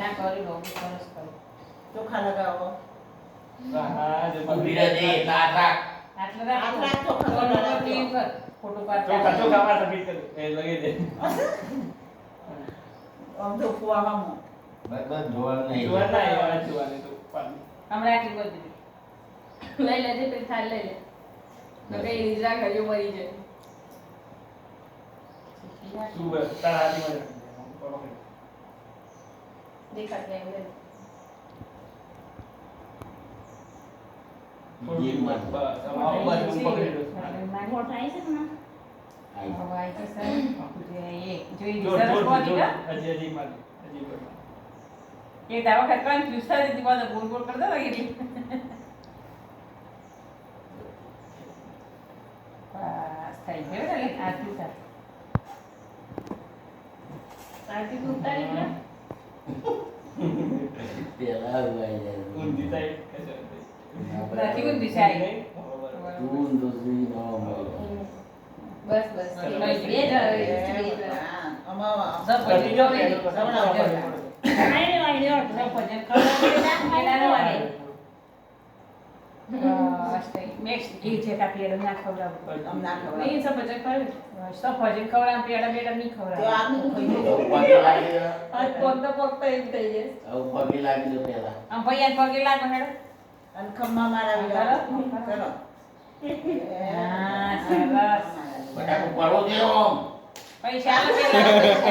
ના કરી લો સરસ કરો ચોખા લગાવો હા જે ઊભી રહેજે એટલા રાખ આટલા રાખ આટલા ચોખા લગાવો. ક્લીન કર ફોટો પાડ ચોખા માં સબમિટ કર એ લગાઈ દે આમ તો કુવામાં બસ જોવાનું નહીં જોવા ના આવ્યા જોવાની તો પાણી હમણાં આટલી બધી લઈ લેજે પછી થાળ લઈ લે નકે ઈજરા કર્યો મરી જાય શું તારા હાથમાં દેખાત નહીં લે બીજી એક વાત. બસ અમારો બસ પકડી લો મોટ આવી છે ને આઈ. હવે આવી છે સર એ જોઈ જોર સરસ જોર પહોંચી જોર ગયા હજી મારી હજી બોલ એ દાવા ખતરાન ક્યુસા દીધી પાછો ગોળ ગોળ કરતા હતા કેટલી બસ થઈ ગયો ને આરતી સાથે આરતી તું ઉતારી લે પેલા ઉગાઈ જાય. ઊંધી સાઈડ નથી ઊંધી સાઈડ. તું દોસ્તી નો મળે. બસ બસ બે જ અમાવા કટી જો કે તો આનું ખાઈ તો પગે લાગી પગે લાગી દો પેલા. અને ખમ્મા મારા ચલો સરસ બટાકો પડવો દેવો. પૈસા